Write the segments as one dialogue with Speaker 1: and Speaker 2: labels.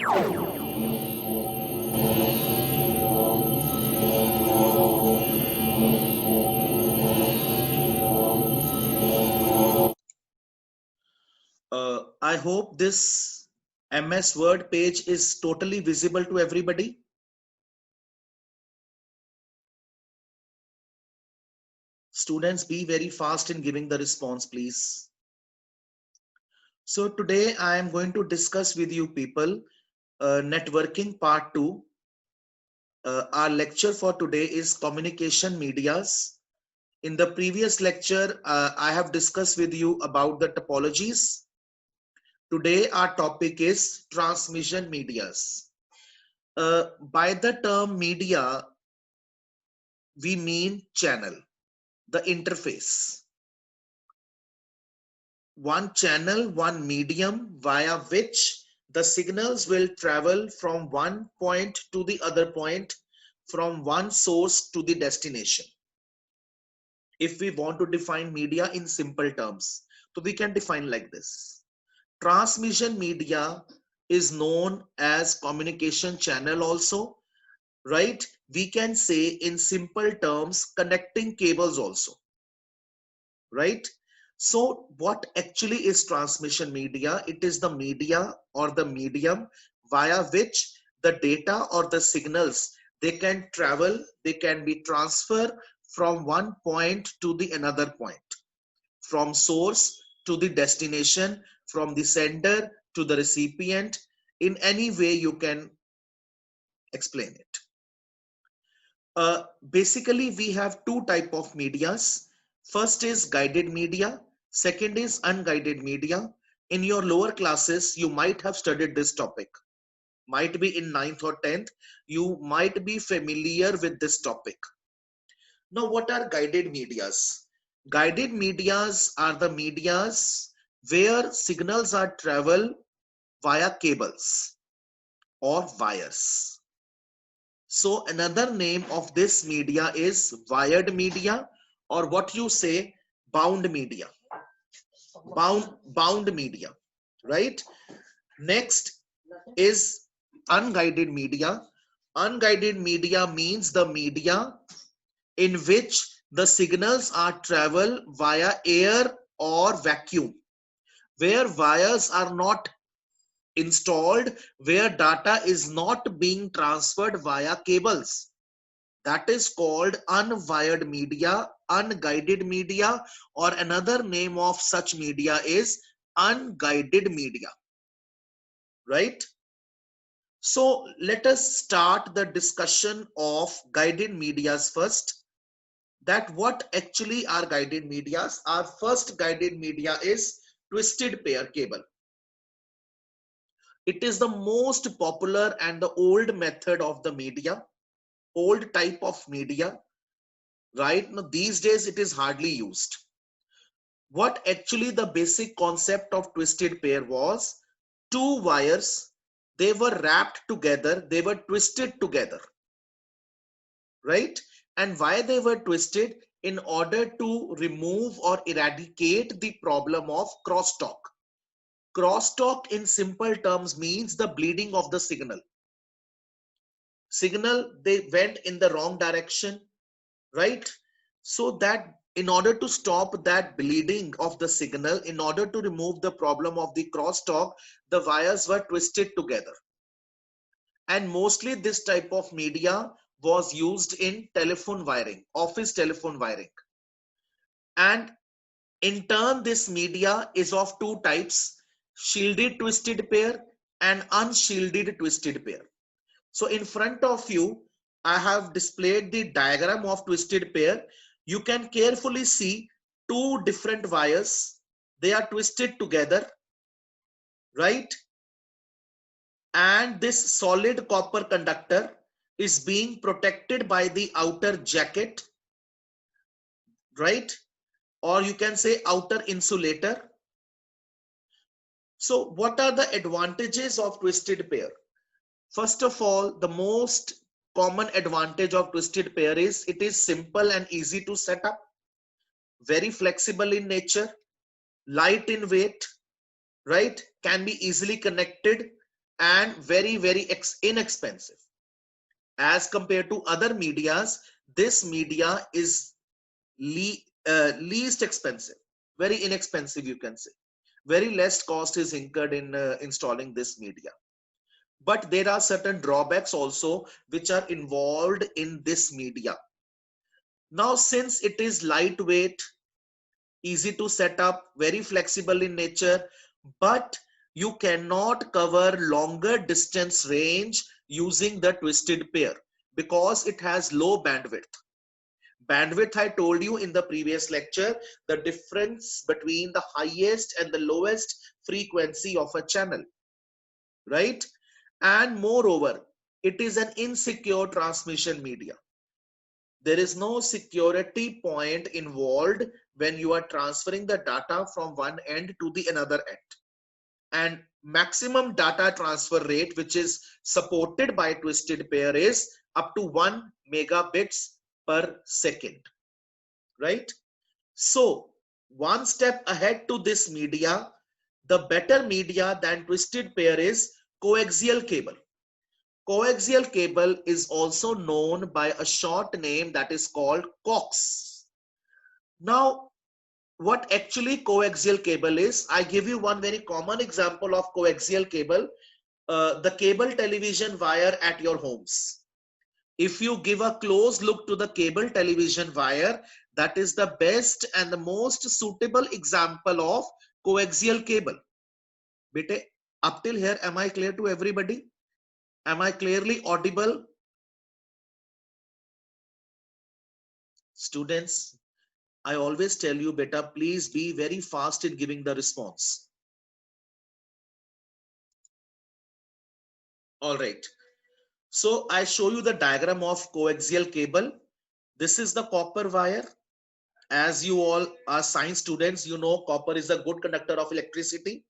Speaker 1: I hope this MS Word page is totally visible to everybody. Students, be very fast in giving the response, please. So today I am going to discuss with you people networking part 2. Our lecture for today is communication medias. In the previous lecture, I have discussed with you about the topologies. Today our topic is transmission medias. By the term media, we mean channel, the interface. One channel, one medium via which the signals will travel from one point to the other point, from one source to the destination. If we want to define media in simple terms, so we can define like this. Transmission media is known as communication channel also, right? We can say in simple terms connecting cables also, right? So what actually is transmission media? It is the media or the medium via which the data or the signals, they can travel, they can be transferred from one point to the another point, from source to the destination, from the sender to the recipient. In any way you can explain it. Basically, we have two type of medias. First is guided media. Second is unguided media. In your lower classes, you might have studied this topic. Might be in 9th or 10th. You might be familiar with this topic. Now, what are guided medias? Guided medias are the medias where signals are travel via cables or wires. So another name of this media is wired media, or what you say, bound media. Bound media, right? Next is unguided media. Unguided media means the media in which the signals are travel via air or vacuum, where wires are not installed, where data is not being transferred via cables. That is called unwired media, unguided media, or another name of such media is unguided media, right? So let us start the discussion of guided medias first. That what actually are guided medias? Our first guided media is twisted pair cable. It is the most popular and the old method of the media, old type of media, right? Now these days it is hardly used. What actually the basic concept of twisted pair was? Two wires, they were wrapped together, they were twisted together, right? And why they were twisted? In order to remove or eradicate the problem of crosstalk. Crosstalk in simple terms means the bleeding of the signal. Signal, they went in the wrong direction, right? So that in order to stop that bleeding of the signal, in order to remove the problem of the crosstalk, the wires were twisted together. And mostly this type of media was used in telephone wiring, office telephone wiring. And in turn, this media is of two types: shielded twisted pair and unshielded twisted pair. So in front of you, I have displayed the diagram of twisted pair. You can carefully see two different wires. They are twisted together, right? And this solid copper conductor is being protected by the outer jacket, right? Or you can say outer insulator. So what are the advantages of twisted pair? First of all, the most common advantage of twisted pair is it is simple and easy to set up, very flexible in nature, light in weight, right? Can be easily connected and very inexpensive. As compared to other medias, this media is least expensive, very inexpensive, you can say. Very less cost is incurred in installing this media. But there are certain drawbacks also which are involved in this media. Now, since it is lightweight, easy to set up, very flexible in nature, but you cannot cover longer distance range using the twisted pair because it has low bandwidth. Bandwidth, I told you in the previous lecture, the difference between the highest and the lowest frequency of a channel, right? And moreover, it is an insecure transmission media. There is no security point involved when you are transferring the data from one end to the another end. And maximum data transfer rate which is supported by twisted pair is up to 1 megabits per second, right? So one step ahead to this media, the better media than twisted pair is coaxial cable. Coaxial cable is also known by a short name that is called COX. Now, what actually coaxial cable is? I give you one very common example of coaxial cable, the cable television wire at your homes. If you give a close look to the cable television wire, that is the best and the most suitable example of coaxial cable. Bete, up till here, am I clear to everybody? Am I clearly audible? Students, I always tell you, beta, please be very fast in giving the response. All right. So I show you the diagram of coaxial cable. This is the copper wire. As you all are science students, you know copper is a good conductor of electricity.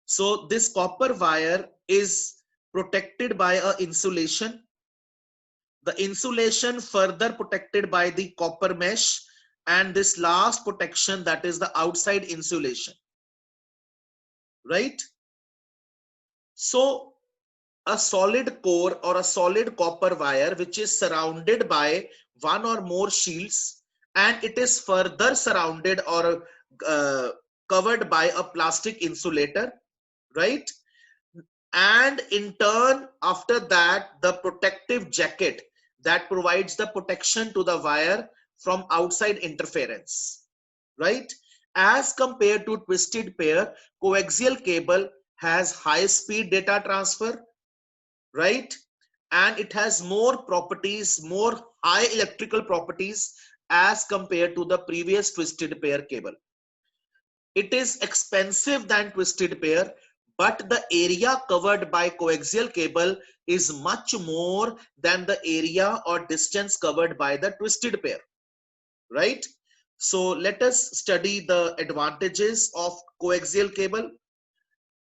Speaker 1: So this copper wire is protected by a insulation. The insulation further protected by the copper mesh, and this last protection, that is the outside insulation, right? So a solid core or a solid copper wire which is surrounded by one or more shields, and it is further surrounded or covered by a plastic insulator, right? And in turn, after that, the protective jacket that provides the protection to the wire from outside interference, right? As compared to twisted pair, coaxial cable has high speed data transfer, right? And it has more properties, more high electrical properties as compared to the previous twisted pair cable. It is expensive than twisted pair, but the area covered by coaxial cable is much more than the area or distance covered by the twisted pair, right? So let us study the advantages of coaxial cable.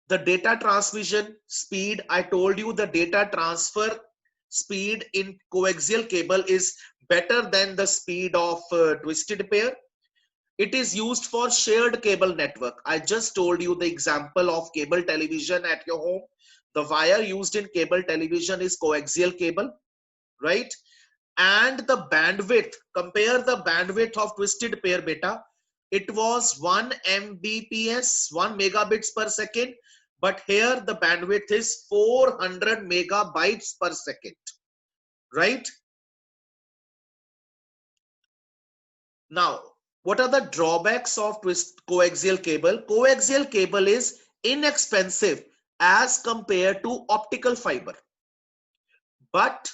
Speaker 1: The data transmission speed, I told you the data transfer speed in coaxial cable is better than the speed of twisted pair. It is used for shared cable network. I just told you the example of cable television at your home. The wire used in cable television is coaxial cable, right? And the bandwidth, compare the bandwidth of twisted pair beta. It was 1 Mbps, 1 megabits per second, but here the bandwidth is 400 megabytes per second, right? Now, what are the drawbacks of coaxial cable? Coaxial cable is inexpensive as compared to optical fiber, but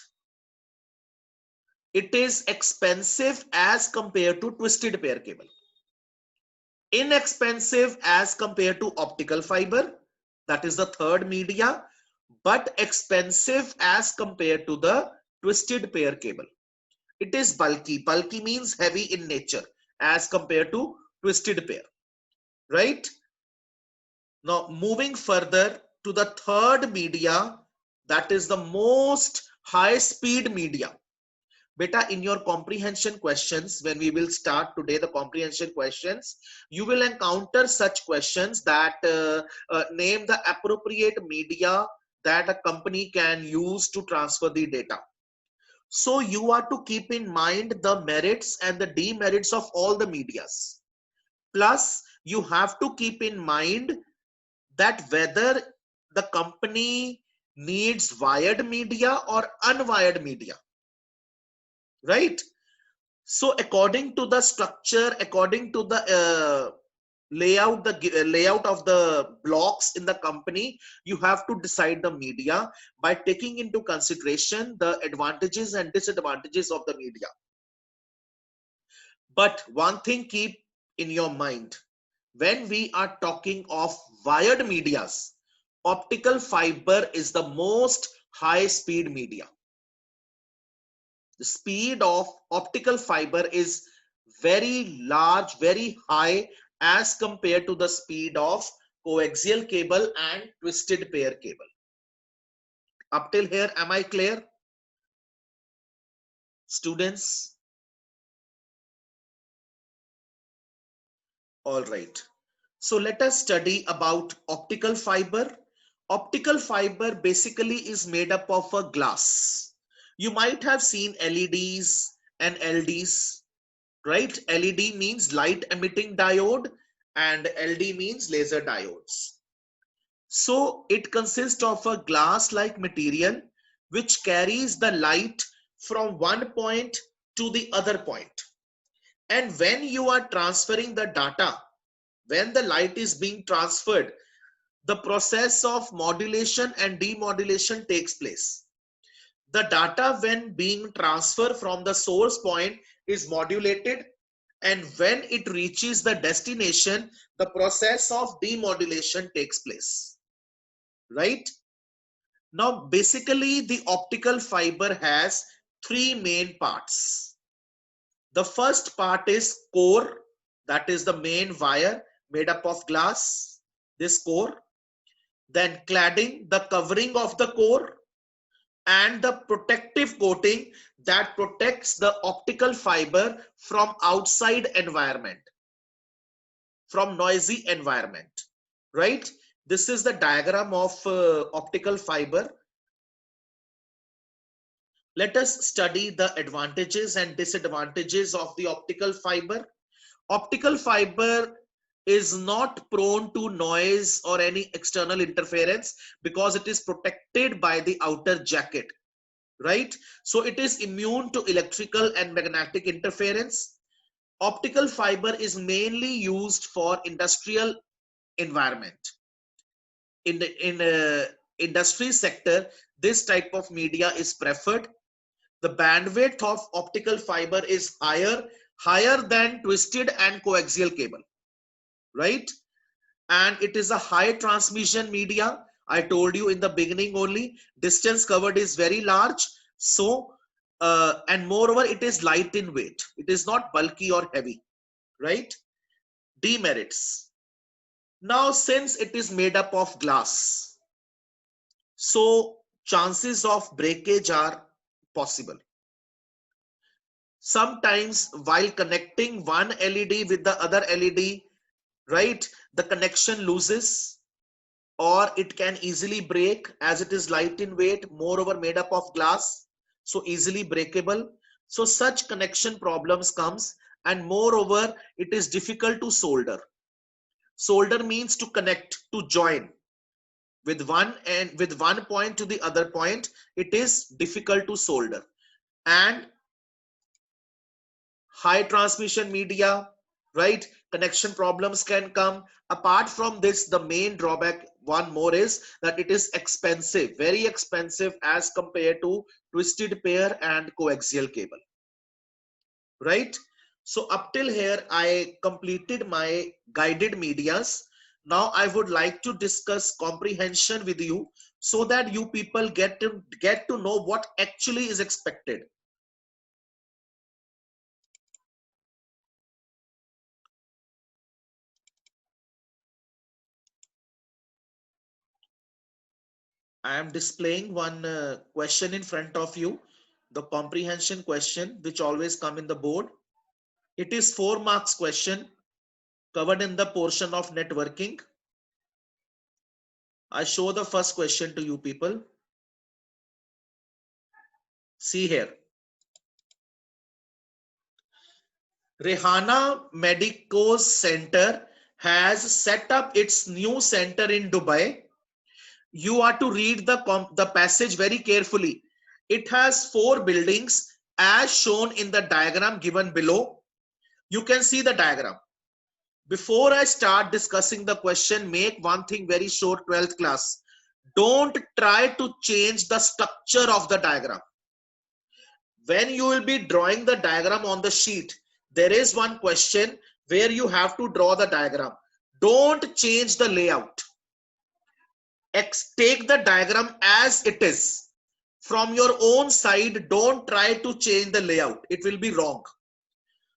Speaker 1: it is expensive as compared to twisted pair cable. Inexpensive as compared to optical fiber, that is the third media, but expensive as compared to the twisted pair cable. It is bulky. Bulky means heavy in nature as compared to twisted pair, right? Now moving further to the third media, that is the most high speed media. Beta, in your comprehension questions, when we will start today the comprehension questions, you will encounter such questions that name the appropriate media that a company can use to transfer the data. So you are to keep in mind the merits and the demerits of all the medias. Plus, you have to keep in mind that whether the company needs wired media or unwired media, right? So according to the structure, according to the layout of the blocks in the company, you have to decide the media by taking into consideration the advantages and disadvantages of the media. But one thing keep in your mind, when we are talking of wired medias, optical fiber is the most high speed media. The speed of optical fiber is very large, very high as compared to the speed of coaxial cable and twisted pair cable. Up till here, am I clear, students? All right. So let us study about optical fiber. Optical fiber basically is made up of a glass. You might have seen LEDs and LDs, right? LED means light emitting diode and LD means laser diodes. So it consists of a glass like material which carries the light from one point to the other point. And when you are transferring the data, when the light is being transferred, the process of modulation and demodulation takes place. The data when being transferred from the source point is modulated, and when it reaches the destination, the process of demodulation takes place, right? Now, basically, the optical fiber has three main parts. The first part is core, that is the main wire made up of glass, this core. Then cladding, the covering of the core, and the protective coating that protects the optical fiber from outside environment, from noisy environment, right? This is the diagram of optical fiber. Let us study the advantages and disadvantages of the optical fiber. Optical fiber is not prone to noise or any external interference because it is protected by the outer jacket, right? So it is immune to electrical and magnetic interference. Optical fiber is mainly used for industrial environment. In the industry sector, this type of media is preferred. The bandwidth of optical fiber is higher than twisted and coaxial cable, right? And it is a high transmission media. I told you in the beginning only, distance covered is very large. So and moreover, it is light in weight. It is not bulky or heavy, right? Demerits. Now, since it is made up of glass, so chances of breakage are possible. Sometimes while connecting one LED with the other LED, right, the connection loses or it can easily break as it is light in weight, moreover made up of glass, so easily breakable. So such connection problems comes, and moreover it is difficult to solder. Solder means to connect, to join with one point to the other point. It is difficult to solder. And high transmission media, right, connection problems can come. Apart from this, the main drawback one more is that it is expensive, very expensive as compared to twisted pair and coaxial cable, right? So up till here I completed my guided medias. Now I would like to discuss comprehension with you so that you people get to know what actually is expected. I am displaying one question in front of you, the comprehension question, which always come in the board. It is 4 marks question covered in the portion of networking. I show the first question to you people. See here. Rehana Medicos Center has set up its new center in Dubai. You are to read the passage very carefully. It has 4 buildings as shown in the diagram given below. You can see the diagram. Before I start discussing the question, make one thing very sure, 12th class. Don't try to change the structure of the diagram. When you will be drawing the diagram on the sheet, there is one question where you have to draw the diagram. Don't change the layout. Take the diagram as it is. From your own side, don't try to change the layout. It will be wrong.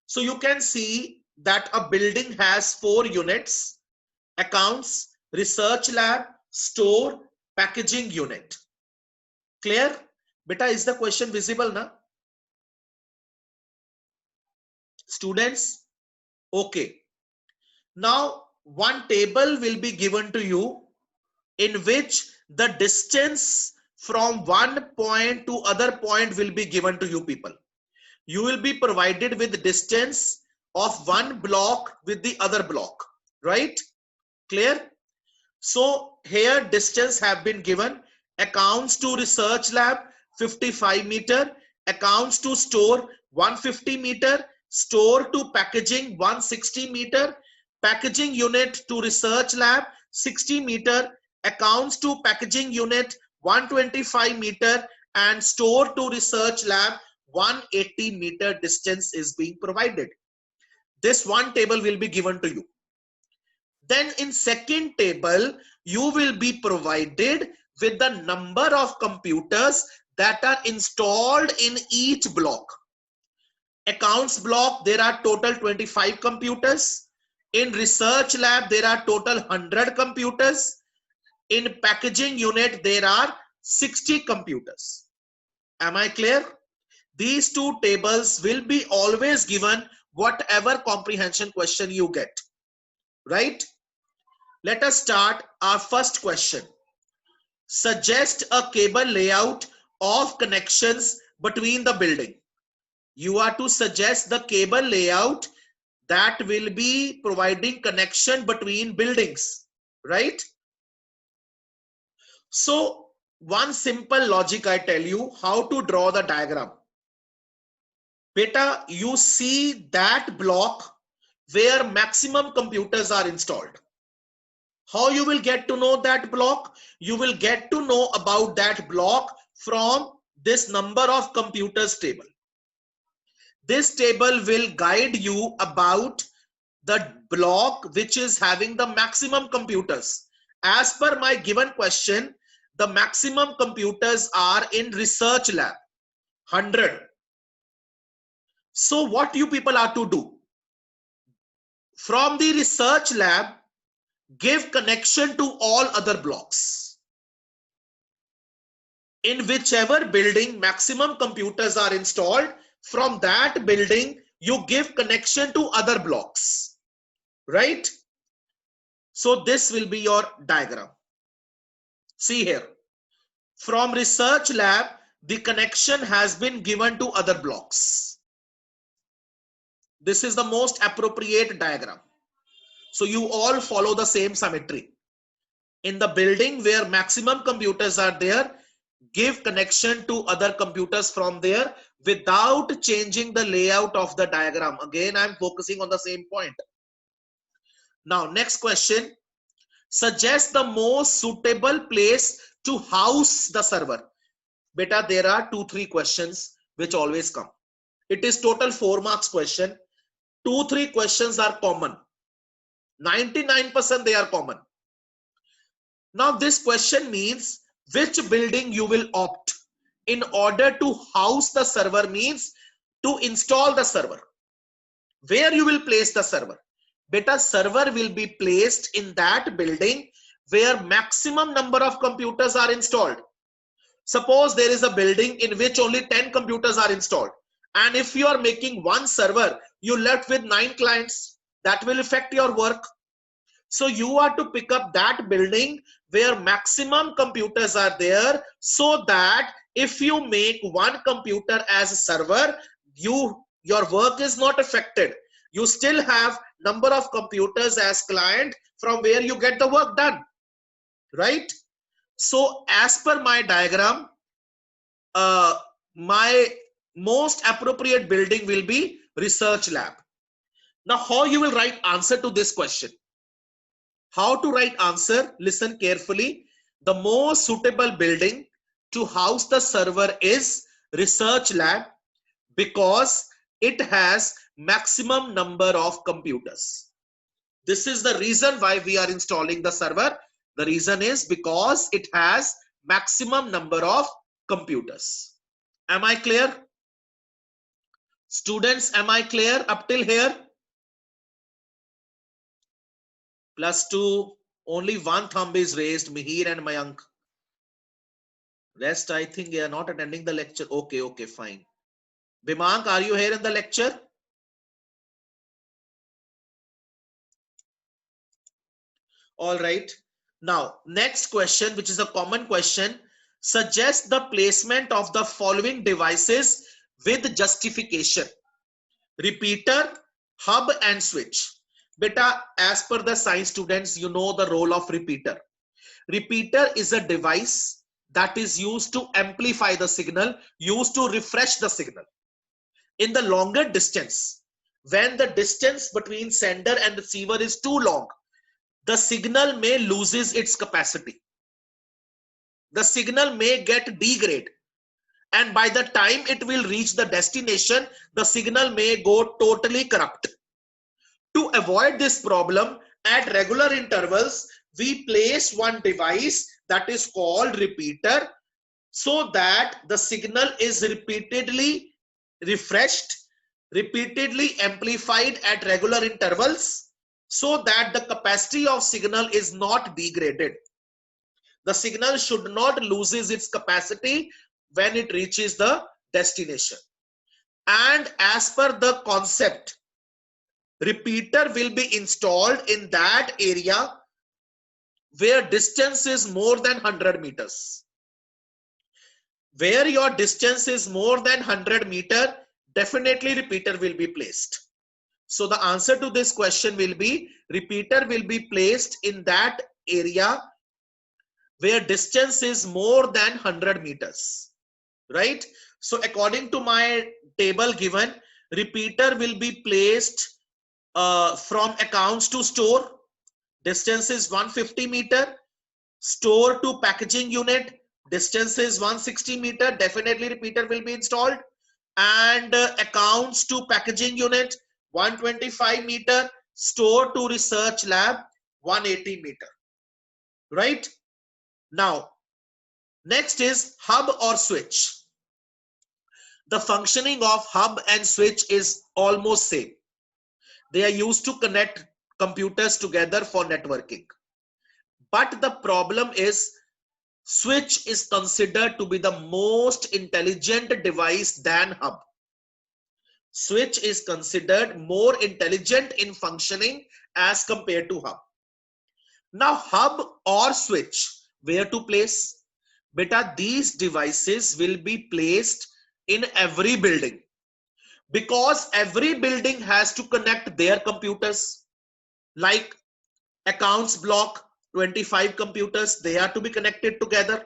Speaker 1: So you can see that a building has 4 units: accounts, research lab, store, packaging unit. Clear? Beta, is the question visible now? Students? Okay. Now, one table will be given to you in which the distance from one point to other point will be given to you people. You will be provided with distance of one block with the other block, right? Clear? So here distance have been given. Accounts to research lab 55 meter, accounts to store 150 meter, store to packaging 160 meter, packaging unit to research lab 60 meter, accounts to packaging unit 125 meter, and store to research lab 180 meter distance is being provided. This one table will be given to you. Then in second table, you will be provided with the number of computers that are installed in each block. Accounts block, there are total 25 computers. In research lab, there are total 100 computers. In packaging unit, there are 60 computers. Am I clear? These two tables will be always given whatever comprehension question you get, right? Let us start our first question. Suggest a cable layout of connections between the building. You are to suggest the cable layout that will be providing connection between buildings, right? So one simple logic I tell you how to draw the diagram. Beta, you see that block where maximum computers are installed. How you will get to know that block? You will get to know about that block from this number of computers table. This table will guide you about the block which is having the maximum computers. As per my given question, the maximum computers are in research lab, 100. So what you people are to do? From the research lab, give connection to all other blocks. In whichever building maximum computers are installed, from that building, you give connection to other blocks, right? So this will be your diagram. See here. From research lab, the connection has been given to other blocks. This is the most appropriate diagram. So you all follow the same symmetry. In the building where maximum computers are there, give connection to other computers from there without changing the layout of the diagram. Again, I'm focusing on the same point. Now, next question. Suggest the most suitable place to house the server. Beta, there are 2-3 questions which always come. It is total 4 marks question. 2-3 questions are common. 99% they are common. Now this question means which building you will opt in order to house the server, means to install the server. Where you will place the server? Beta, server will be placed in that building where maximum number of computers are installed. Suppose there is a building in which only 10 computers are installed. And if you are making one server, you left with 9 clients. That will affect your work. So you are to pick up that building where maximum computers are there, so that if you make one computer as a server, your work is not affected. You still have number of computers as client from where you get the work done, right? So as per my diagram, my most appropriate building will be research lab. Now, how you will write answer to this question? How to write answer? Listen carefully. The most suitable building to house the server is research lab, because it has maximum number of computers. This is the reason why we are installing the server. The reason is because it has maximum number of computers. Am I clear? Students, am I clear up till here? +2, only one thumb is raised, Mihir and Mayank. Rest, I think they are not attending the lecture. Okay, okay, fine. Bimank, are you here in the lecture? All right. Now, next question, which is a common question. Suggest the placement of the following devices with justification. Repeater, hub and switch. Beta, as per the science students, you know the role of repeater. Repeater is a device that is used to amplify the signal, used to refresh the signal. In the longer distance, when the distance between sender and receiver is too long, the signal may loses its capacity. The signal may get degraded, and by the time it will reach the destination, the signal may go totally corrupt. To avoid this problem, at regular intervals, we place one device that is called repeater, so that the signal is repeatedly refreshed, repeatedly amplified at regular intervals, so that the capacity of signal is not degraded. The signal should not loses its capacity when it reaches the destination. And as per the concept, repeater will be installed in that area where distance is more than 100 meters. Where your distance is more than 100 meters, definitely repeater will be placed. So the answer to this question will be repeater will be placed in that area where distance is more than 100 meters, right? So according to my table given, repeater will be placed from accounts to store, distance is 150 meter, store to packaging unit, distance is 160 meter, definitely repeater will be installed, and accounts to packaging unit 125 meter, store to research lab 180 meter, right? Now, next is hub or switch. The functioning of hub and switch is almost same. They are used to connect computers together for networking. But the problem is, switch is considered to be the most intelligent device than hub. Switch is considered more intelligent in functioning as compared to hub. Now, hub or switch, where to place? Beta, these devices will be placed in every building, because every building has to connect their computers. Like accounts block, 25 computers, they are to be connected together.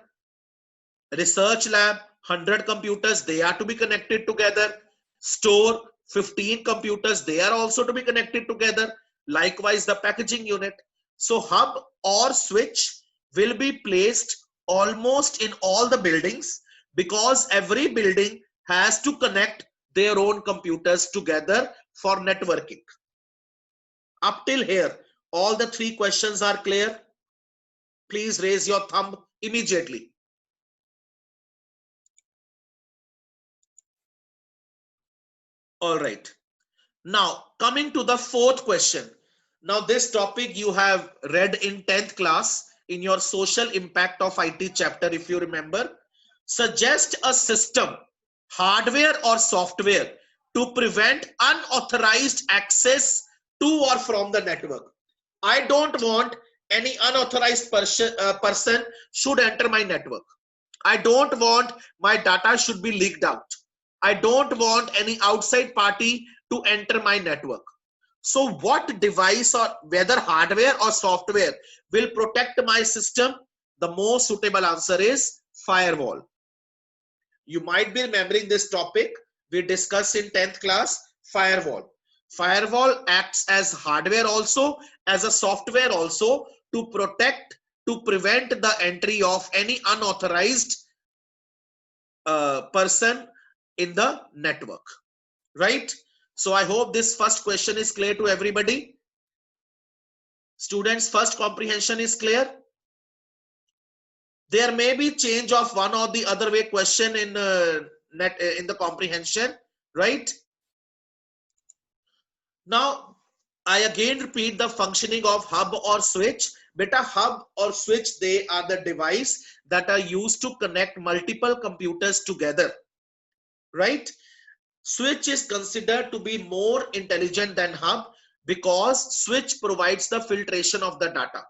Speaker 1: Research lab, 100 computers, they are to be connected together. Store, 15 computers, they are also to be connected together. Likewise, the packaging unit. So hub or switch will be placed almost in all the buildings, because every building has to connect their own computers together for networking. Up till here, all the three questions are clear? Please raise your thumb immediately. All right. Now, coming to the fourth question. Now, this topic you have read in 10th class in your social impact of IT chapter, if you remember. Suggest a system, hardware or software, to prevent unauthorized access to or from the network. I don't want any unauthorized person should enter my network. I don't want my data should be leaked out. I don't want any outside party to enter my network. So what device, or whether hardware or software, will protect my system? The most suitable answer is firewall. You might be remembering this topic we discussed in 10th class, firewall. Firewall acts as hardware also, as a software also, to protect, to prevent the entry of any unauthorized person in the network, right? So I hope this first question is clear to everybody. Students, first comprehension is clear. There may be change of one or the other way question in in the comprehension, right? Now I again repeat the functioning of hub or switch. Beta, hub or switch, they are the device that are used to connect multiple computers together, right? Switch is considered to be more intelligent than hub because switch provides the filtration of the data,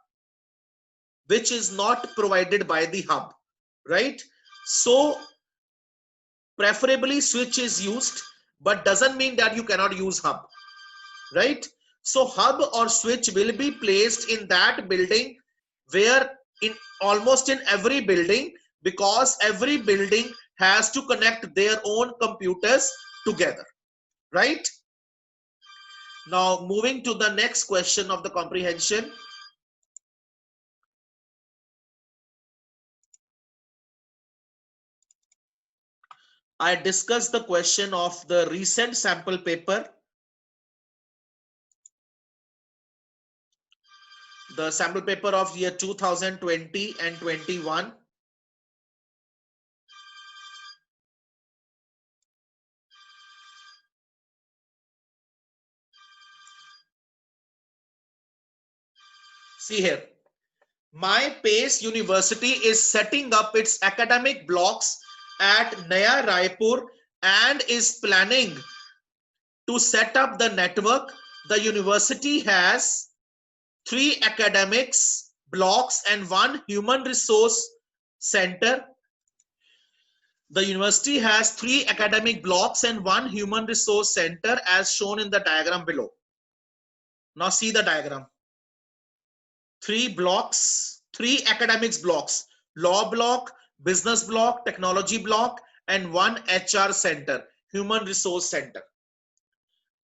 Speaker 1: which is not provided by the hub, right? So preferably switch is used, but doesn't mean that you cannot use hub, right? So hub or switch will be placed in that building, where in almost in every building, because every building has to connect their own computers together, right? Now moving to the next question of the comprehension. I discussed the question of the recent sample paper. The sample paper of year 2020 and 21. See here, my Pace University is setting up its academic blocks at Naya Raipur and is planning to set up the network. The university has 3 academics blocks and 1 human resource center. The university has 3 academic blocks and 1 human resource center as shown in the diagram below. Now see the diagram. 3 blocks, 3 academics blocks, law block, business block, technology block, and 1 HR center, human resource center.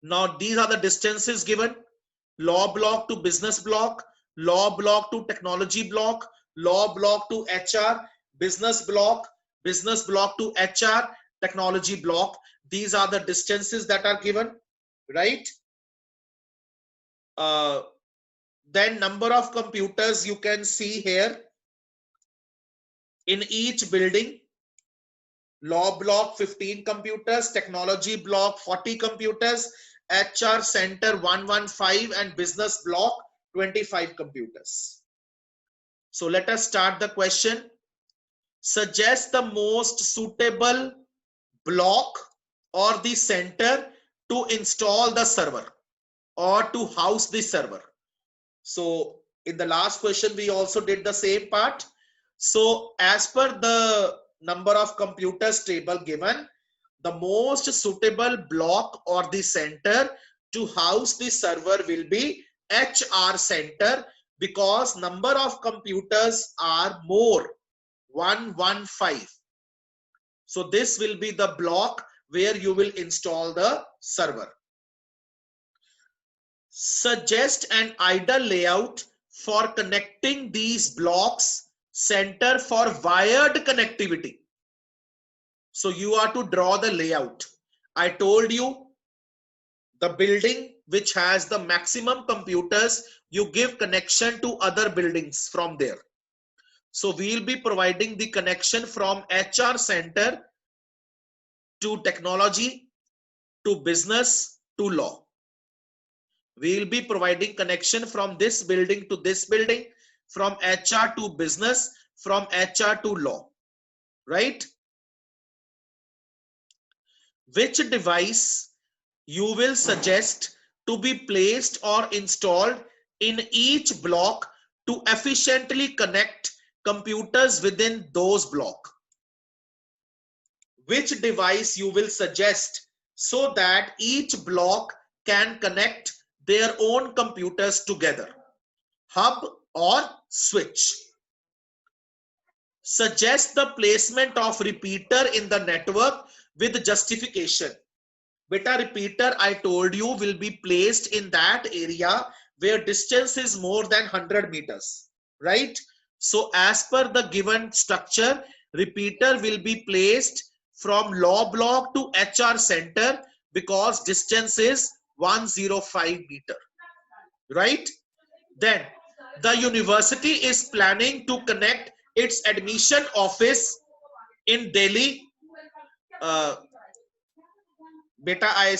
Speaker 1: Now these are the distances given: law block to business block, law block to technology block, law block to HR, business block to HR, technology block. These are the distances that are given, right? Then number of computers you can see here in each building. Law block 15 computers, technology block 40 computers, HR center 115, and business block 25 computers. So let us start the question. Suggest the most suitable block or the center to install the server or to house the server. So in the last question we also did the same part. So as per the number of computers table given, the most suitable block or the center to house the server will be HR center, because number of computers are more, 115. So this will be the block where you will install the server. Suggest an ideal layout for connecting these blocks center for wired connectivity. So you are to draw the layout. I told you the building which has the maximum computers, you give connection to other buildings from there. So we will be providing the connection from HR center to technology to business to law. We will be providing connection from this building to this building, from HR to business, from HR to law, right? Which device you will suggest to be placed or installed in each block to efficiently connect computers within those blocks. Which device you will suggest so that each block can connect their own computers together? Hub or switch? Suggest the placement of repeater in the network with justification. Beta, repeater I told you will be placed in that area where distance is more than 100 meters, right? So as per the given structure, repeater will be placed from law block to HR center because distance is 105 meter, right? Then the university is planning to connect its admission office in Delhi. Beta, I